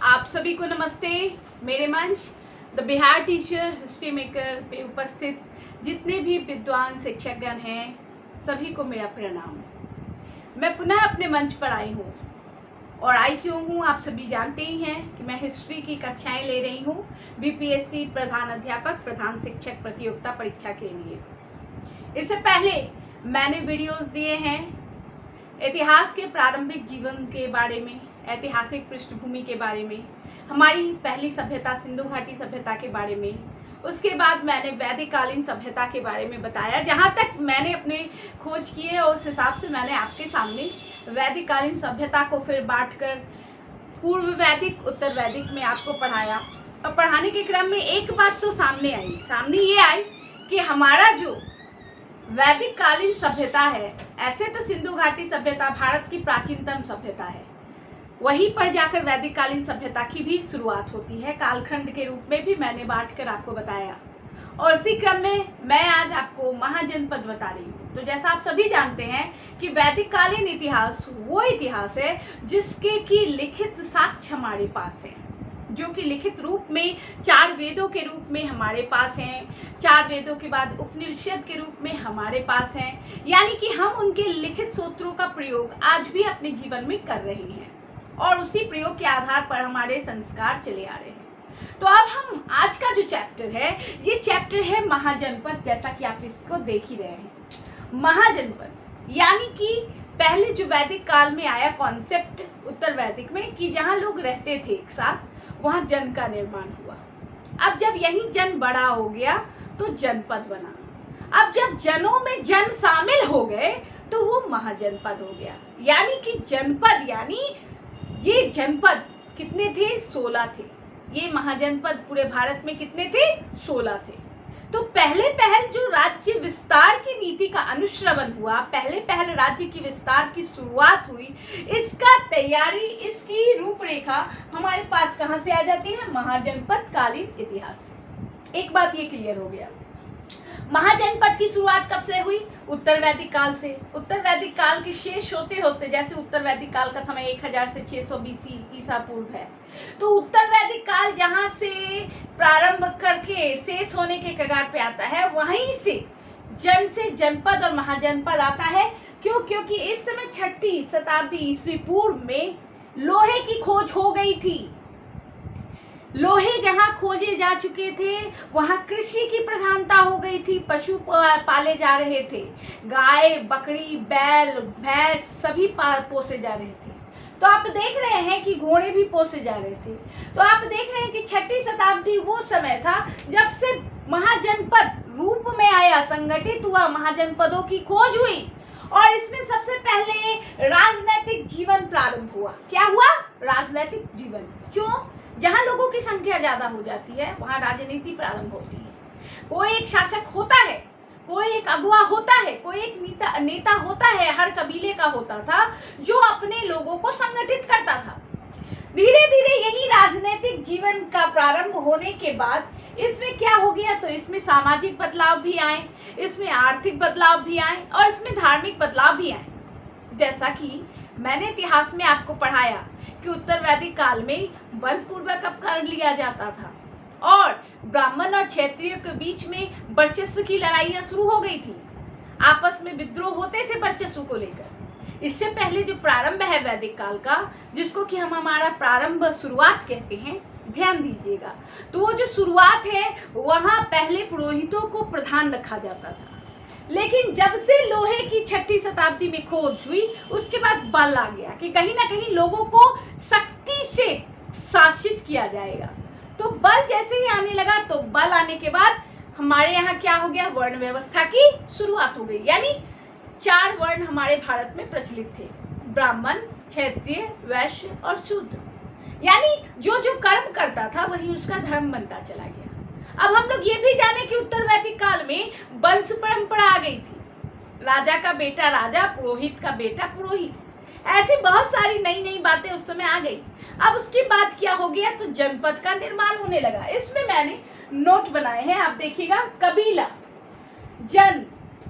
आप सभी को नमस्ते। मेरे मंच the Bihar teacher history maker पे उपस्थित जितने भी विद्वान शिक्षकगण हैं, सभी को मेरा प्रणाम। मैं पुनः अपने मंच पर आई हूँ और आई क्यों हूँ आप सभी जानते ही हैं कि मैं हिस्ट्री की कक्षाएं ले रही हूँ बीपीएससी प्रधान अध्यापक प्रधान शिक्षक प्रतियोगिता परीक्षा के लिए। इससे पहले मैंने वीडियोस दिए हैं इतिहास के प्रारंभिक जीवन के बारे में, ऐतिहासिक पृष्ठभूमि के बारे में, हमारी पहली सभ्यता सिंधु घाटी सभ्यता के बारे में। उसके बाद मैंने वैदिक कालीन सभ्यता के बारे में बताया, जहाँ तक मैंने अपने खोज किए और उस हिसाब से मैंने आपके सामने वैदिक कालीन सभ्यता को फिर बांटकर पूर्व वैदिक उत्तर वैदिक में आपको पढ़ाया। और पढ़ाने के क्रम में एक बात तो सामने ये आई कि हमारा जो वैदिक कालीन सभ्यता है, ऐसे तो सिंधु घाटी सभ्यता भारत की प्राचीनतम सभ्यता है, वहीं पर जाकर वैदिक कालीन सभ्यता की भी शुरुआत होती है। कालखंड के रूप में भी मैंने बांटकर आपको बताया और इसी क्रम में मैं आज आपको महाजनपद बता रही हूँ। तो जैसा आप सभी जानते हैं कि वैदिक कालीन इतिहास वो इतिहास है जिसके की लिखित साक्ष्य हमारे पास है, जो कि लिखित रूप में 4 वेदों के रूप में हमारे पास हैं, 4 वेदों के बाद उपनिषद के रूप में हमारे पास हैं, यानी कि हम उनके लिखित सूत्रों का प्रयोग आज भी अपने जीवन में कर रहे हैं और उसी प्रयोग के आधार पर हमारे संस्कार चले आ रहे हैं। तो अब हम आज का जो चैप्टर है, ये चैप्टर है महाजनपद, जैसा कि आप इसको देख ही रहे हैं। महाजनपद यानी कि पहले जो वैदिक काल में आया कॉन्सेप्ट उत्तर वैदिक में कि जहाँ लोग रहते थे एक साथ, वहाँ जन का निर्माण हुआ। अब जब यही जन बड़ा हो गया तो जनपद बना। अब जब जनों में जन शामिल हो गए तो वो महाजनपद हो गया। यानी कि जनपद यानी ये जनपद कितने थे? 16 थे। ये महाजनपद पूरे भारत में कितने थे? 16 थे। तो पहल जो राज्य विस्तार की नीति का अनुश्रवण हुआ, पहल राज्य की विस्तार की शुरुआत हुई, इसका तैयारी, इसकी रूपरेखा हमारे पास कहाँ से आ जाती है? महाजनपद कालीन इतिहास से। एक बात ये क्लियर हो गया। महाजनपद की शुरुआत कब से हुई? उत्तर वैदिक काल से। उत्तर वैदिक काल के शेष होते होते, जैसे उत्तर वैदिक काल का समय 1000 से 600 BC ईसा पूर्व है, तो उत्तर वैदिक काल जहां से प्रारंभ करके शेष होने के कगार पे आता है, वहीं से जन से जनपद और महाजनपद आता है। क्यों? क्योंकि इस समय 6ठी शताब्दी ईस्वी पूर्व में लोहे की खोज हो गई थी। लोहे जहाँ खोजे जा चुके थे वहाँ कृषि की प्रधानता हो गई थी, पशु पाले जा रहे थे, गाय बकरी बैल भैंस सभी पोसे जा रहे थे। तो आप देख रहे हैं कि घोड़े भी पोसे जा रहे थे। तो आप देख रहे हैं कि 6ठी शताब्दी वो समय था जब से महाजनपद रूप में आया, संगठित हुआ, महाजनपदों की खोज हुई और इसमें सबसे पहले राजनैतिक जीवन प्रारंभ हुआ। क्या हुआ? राजनैतिक जीवन। क्यों? जहाँ लोगों की संख्या ज्यादा हो जाती है वहाँ राजनीति प्रारंभ होती है। कोई एक शासक होता है, कोई एक अगुवा होता है, कोई एक नेता होता है, हर कबीले का होता था, जो अपने लोगों को संगठित करता था। धीरे धीरे यही राजनीतिक जीवन का प्रारंभ होने के बाद इसमें क्या हो गया? तो इसमें सामाजिक बदलाव भी आए, इसमें आर्थिक बदलाव भी आए और इसमें धार्मिक बदलाव भी आए। जैसा कि मैंने इतिहास में आपको पढ़ाया कि उत्तर वैदिक काल में बलपूर्वक अपहरण लिया जाता था और ब्राह्मण और क्षत्रिय के बीच में वर्चस्व की लड़ाइयां शुरू हो गई थी। आपस में विद्रोह होते थे वर्चस्व को लेकर। इससे पहले जो प्रारंभ है वैदिक काल का, जिसको कि हम हमारा प्रारंभ शुरुआत कहते हैं, ध्यान दीजिएगा, तो वो जो शुरुआत है वहाँ पहले पुरोहितों को प्रधान रखा जाता था। लेकिन जब से लोहे की 6ठी शताब्दी में खोज हुई, उसके बाद बल आ गया कि कहीं ना कहीं लोगों को शक्ति से शासित किया जाएगा। तो बल जैसे ही आने लगा, तो बल आने के बाद हमारे यहाँ क्या हो गया? वर्ण व्यवस्था की शुरुआत हो गई। यानी 4 वर्ण हमारे भारत में प्रचलित थे, ब्राह्मण, क्षत्रिय, वैश्य और शूद्र। यानी जो जो कर्म करता था वही उसका धर्म बनता चला गया। अब हम लोग ये भी जाने कि उत्तर वैदिक काल में वंश परंपरा आ गई थी। राजा का बेटा राजा, पुरोहित का बेटा पुरोहित, ऐसी बहुत सारी नई नई बातें उस समय आ गई। अब उसके बाद क्या हो गया? तो जनपद का निर्माण होने लगा। इसमें मैंने नोट बनाए हैं, आप देखिएगा। कबीला, जन,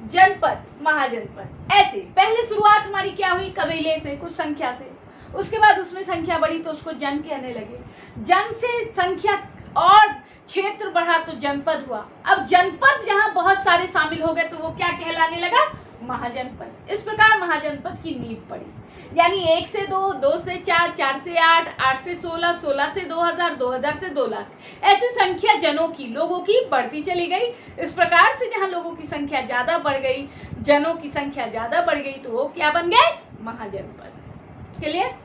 जनपद, महाजनपद, ऐसे पहले शुरुआत हमारी क्या हुई? कबीले से, कुछ संख्या से। उसके बाद उसमें संख्या बढ़ी तो उसको जन कहने लगे। जन से संख्या और क्षेत्र बढ़ा तो जनपद हुआ। अब जनपद जहां बहुत सारे शामिल हो गए तो वो क्या कहलाने लगा? महाजनपद। इस प्रकार महाजनपद की नींव पड़ी। यानी 1 से 2, 2 से 4, 4 से 8, 8 से 16, 16 से 2000, 2000 से 2 लाख, ऐसी संख्या जनों की, लोगों की बढ़ती चली गई। इस प्रकार से जहां लोगों की संख्या ज्यादा बढ़ गई, जनों की संख्या ज्यादा बढ़ गई, तो वो क्या बन गए? महाजनपद। क्लियर?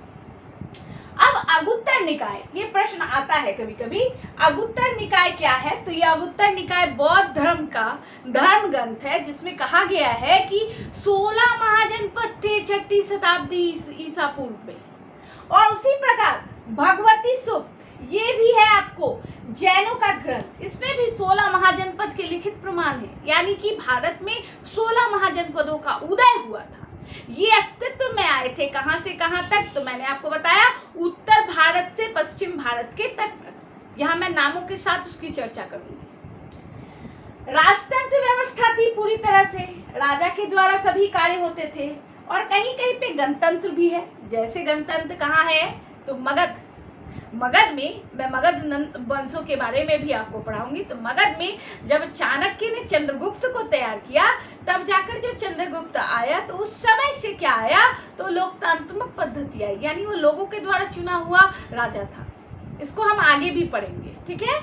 अब अगुत्तर निकाय, ये प्रश्न आता है कभी कभी, अगुत्तर निकाय क्या है? तो ये अगुत्तर निकाय बौद्ध धर्म का धर्म ग्रंथ है, जिसमें कहा गया है कि 16 महाजनपद थे 6ठी शताब्दी ईसा पूर्व में। और उसी प्रकार भगवती सूक्त, ये भी है आपको जैनों का ग्रंथ, इसमें भी 16 महाजनपद के लिखित प्रमाण है। यानी कि भारत में 16 महाजनपदों का उदय हुआ था। ये अस्तित्व में आए थे कहां से कहां तक? तो मैंने आपको बताया, उत्तर भारत से पश्चिम भारत के तट तक। यहां मैं नामों के साथ उसकी चर्चा करूंगी। राजतंत्र व्यवस्था थी पूरी तरह से, राजा के द्वारा सभी कार्य होते थे। और कहीं कहीं पे गणतंत्र भी है। जैसे गणतंत्र कहाँ है? तो मगध में, मैं मगध वंशों के बारे में भी आपको पढ़ाऊंगी। तो मगध में जब चाणक्य ने चंद्रगुप्त को तैयार किया, तब जाकर जब चंद्रगुप्त आया तो उस समय से क्या आया? तो लोकतांत्रिक पद्धति आई, यानी वो लोगों के द्वारा चुना हुआ राजा था। इसको हम आगे भी पढ़ेंगे, ठीक है।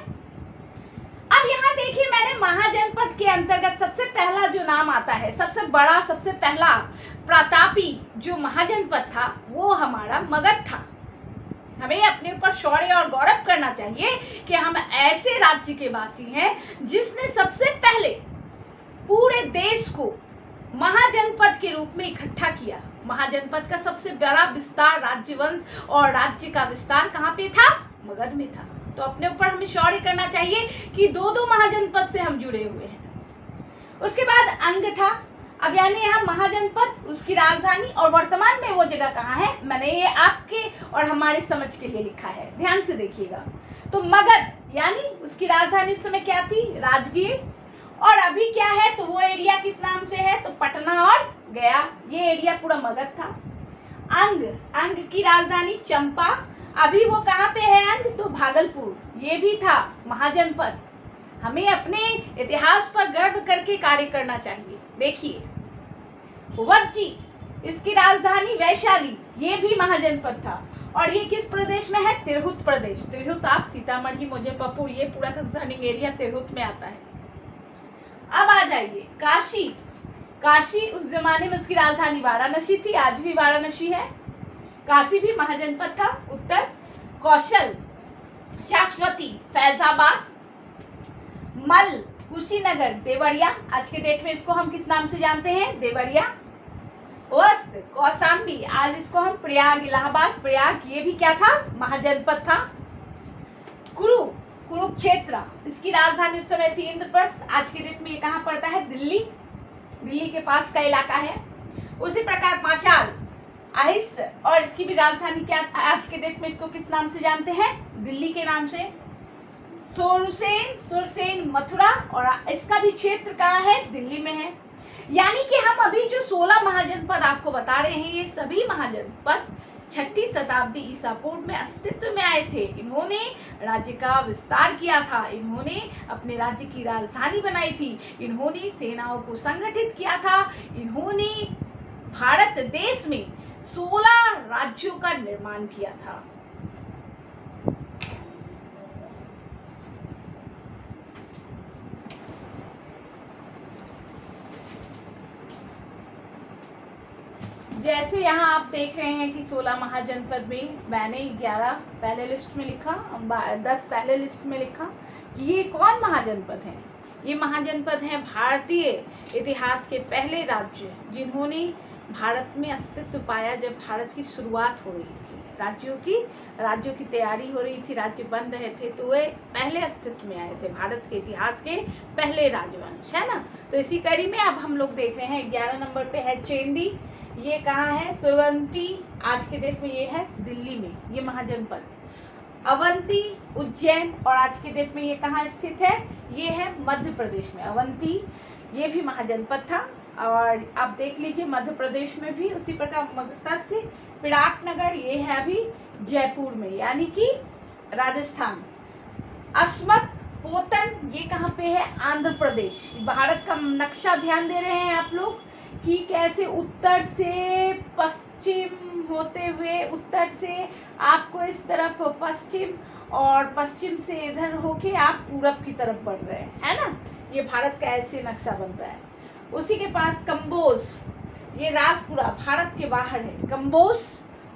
अब यहाँ देखिए, मैंने महाजनपद के अंतर्गत सबसे पहला जो नाम आता है, सबसे बड़ा, सबसे पहला प्रतापी जो महाजनपद था, वो हमारा मगध था। हमें अपने ऊपर शौर्य और गौरव करना चाहिए कि हम ऐसे राज्य के वासी हैं जिसने सबसे पहले पूरे देश को महाजनपद के रूप में इकट्ठा किया। महाजनपद का सबसे बड़ा विस्तार, राज्यवंश और राज्य का विस्तार कहाँ पे था? मगध में था। तो अपने ऊपर हमें शौर्य करना चाहिए कि 2 महाजनपद से हम जुड़े हुए हैं। उसके बाद अंग था। अब यानी यहाँ महाजनपद, उसकी राजधानी, और वर्तमान में वो जगह कहाँ है, मैंने ये आपके और हमारे समझ के लिए लिखा है, ध्यान से देखिएगा। तो मगध यानी उसकी राजधानी उस समय क्या थी? राजगीर। और अभी क्या है? तो वो एरिया किस नाम से है? तो पटना और गया, ये एरिया पूरा मगध था। अंग की राजधानी चंपा, अभी वो कहाँ पे है अंग? तो भागलपुर, ये भी था महाजनपद। हमें अपने इतिहास पर गर्व करके कार्य करना चाहिए। देखिए, वज्जी, इसकी राजधानी वैशाली, ये भी महाजनपद था। और ये किस प्रदेश में है? तिरहुत प्रदेश। तिरहुत आप सीतामढ़ी, मुजफ्फरपुर, ये पूरा कंसर्निंग एरिया तिरहुत में आता है। अब आ जाइए काशी उस जमाने में उसकी राजधानी वाराणसी थी, आज भी वाराणसी है। काशी भी महाजनपद था। उत्तर कौशल, शाश्वती, फैजाबाद, मल, कुशीनगर, देवरिया, आज के डेट में इसको हम किस नाम से जानते हैं? देवरिया। वस्त, कौशाम्बी, आज इसको हम प्रयाग, इलाहाबाद, प्रयाग, ये भी क्या था? महाजनपद था। कुरुक्षेत्र, इसकी राजधानी उस समय थी इंद्रप्रस्थ, आज के डेट में ये कहाँ पड़ता है? दिल्ली के पास का इलाका है। उसी प्रकार पांचाल, आहिस्त, और इसकी भी राजधानी क्या, आज के डेट में इसको किस नाम से जानते हैं? दिल्ली के नाम से। सुरसेन, मथुरा, और इसका भी क्षेत्र कहाँ है? दिल्ली में है। यानी कि हम अभी जो 16 महाजनपद आपको बता रहे हैं, ये सभी महाजनपद 6ठी शताब्दी ईसा पूर्व में अस्तित्व में आए थे। इन्होंने राज्य का विस्तार किया था, इन्होंने अपने राज्य की राजधानी बनाई थी, इन्होंने सेनाओं को संगठित किया था, इन्होंने भारत देश में 16 राज्यों का निर्माण किया था। जैसे यहाँ आप देख रहे हैं कि 16 महाजनपद में मैंने 11 पहले लिस्ट में लिखा, 10 पहले लिस्ट में लिखा कि ये कौन महाजनपद हैं। ये महाजनपद हैं भारतीय इतिहास के पहले राज्य जिन्होंने भारत में अस्तित्व पाया जब भारत की शुरुआत हो रही थी, राज्यों की तैयारी हो रही थी, राज्य बन रहे थे, तो वे पहले अस्तित्व में आए थे, भारत के इतिहास के पहले राजवंश, है ना। तो इसी कड़ी में अब हम लोग देख रहे हैं 11 नंबर पे है चेंदी, ये कहाँ है? सोवंती, आज के डेट में ये है दिल्ली में, ये महाजनपद। अवंती, उज्जैन, और आज के डेट में ये कहाँ स्थित है? ये है मध्य प्रदेश में। अवंती, ये भी महाजनपद था। और आप देख लीजिए मध्य प्रदेश में भी उसी प्रकार मगध से विराटनगर ये है अभी जयपुर में, यानी कि राजस्थान। अस्मक पोतन ये कहाँ पे है? आंध्र प्रदेश। भारत का नक्शा ध्यान दे रहे हैं आप लोग कि कैसे उत्तर से पश्चिम होते हुए, उत्तर से आपको इस तरफ पश्चिम और पश्चिम से इधर होके आप पूरब की तरफ बढ़ रहे हैं, है ना। ये भारत का ऐसे नक्शा बन रहा है। उसी के पास कंबोज, ये राजपुरा भारत के बाहर है। कंबोज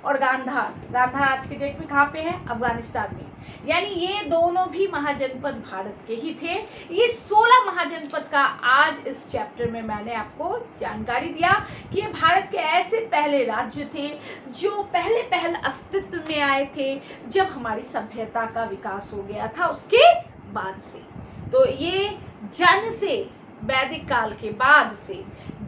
और गांधार, गांधार आज के डेट में कहाँ पे है? अफगानिस्तान में। यानी ये दोनों भी महाजनपद भारत के ही थे। ये 16 महाजनपद का आज इस चैप्टर में मैंने आपको जानकारी दिया कि ये भारत के ऐसे पहले राज्य थे जो पहले अस्तित्व में आए थे जब हमारी सभ्यता का विकास हो गया था उसके बाद से। तो ये जन से, वैदिक काल के बाद से,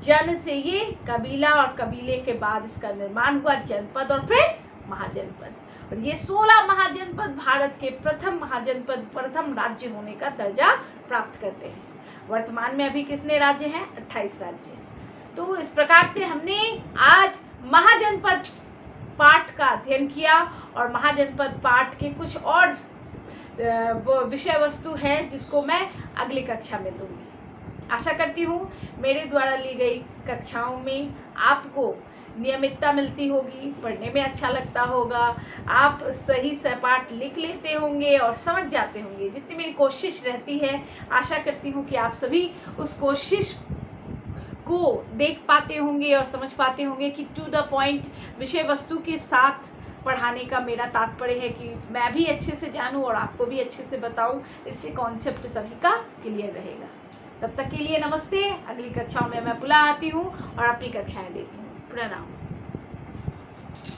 जन से ये कबीला और कबीले के बाद इसका निर्माण हुआ, जनपद और फिर महाजनपद। और ये 16 महाजनपद भारत के प्रथम महाजनपद, प्रथम राज्य होने का दर्जा प्राप्त करते हैं। वर्तमान में अभी कितने राज्य हैं? 28 राज्य हैं। तो इस प्रकार से हमने आज महाजनपद पाठ का अध्ययन किया और महाजनपद पाठ के कुछ और विषय वस्तु है जिसको मैं अगली कक्षा में दूंगी। आशा करती हूँ मेरे द्वारा ली गई कक्षाओं में आपको नियमितता मिलती होगी, पढ़ने में अच्छा लगता होगा, आप सही सपाट लिख लेते होंगे और समझ जाते होंगे। जितनी मेरी कोशिश रहती है, आशा करती हूँ कि आप सभी उस कोशिश को देख पाते होंगे और समझ पाते होंगे कि टू द पॉइंट विषय वस्तु के साथ पढ़ाने का मेरा तात्पर्य है कि मैं भी अच्छे से जानूं और आपको भी अच्छे से बताऊं। इससे कॉन्सेप्ट सभी का क्लियर रहेगा। तब तक के लिए नमस्ते। अगली कक्षाओं में मैं बुला आती हूँ और अपनी कक्षाएं देती हूँ। प्रणाम।